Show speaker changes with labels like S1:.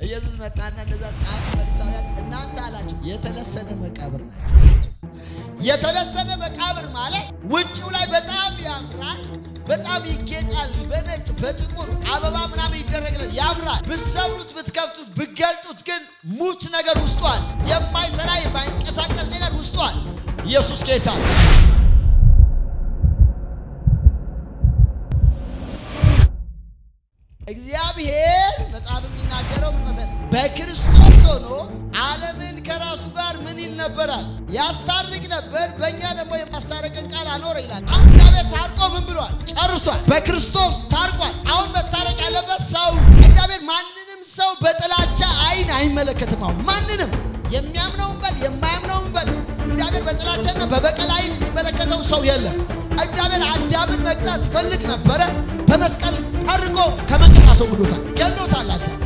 S1: ኢየሱስ መጣና እንደዛ ጻፍ ፈሪሳውያን እናንተ አላችሁ የተለሰነ መቃብር ናቸው። የተለሰነ መቃብር ማለት ውጪው ላይ በጣም ያምራል፣ በጣም ይጌጣል፣ በነጭ በጥቁር አበባ ምናምን ይደረግለት ያምራል። ብትሰብሩት ብትከፍቱት ብትገልጡት ግን ሙት ነገር ውስጡ አለ። የማይሰራ የማይንቀሳቀስ ነገር ውስጡ አለ። ኢየሱስ ጌታ እግዚአብሔር መጽሐፍ የሚናገረው ምን መሰለህ? በክርስቶስ ሆኖ ዓለምን ከራሱ ጋር ምን ይል ነበራል? ያስታርቅ ነበር። በእኛ ደግሞ የማስታረቅን ቃል አኖረ ይላል። አሁን እግዚአብሔር ታርቆ ምን ብሏል? ጨርሷል። በክርስቶስ ታርቋል። አሁን መታረቅ ያለበት ሰው እግዚአብሔር ማንንም ሰው በጥላቻ አይን አይመለከትም። አሁን ማንንም የሚያምነውን በል የማያምነውን በል እግዚአብሔር በጥላቻና በበቀል አይን የሚመለከተው ሰው የለም። እግዚአብሔር አዳምን መቅጣት ይፈልግ ነበረ። በመስቀል ጠርቆ ከመንገድ አስወግዶታል፣ ገሎታል። አዳም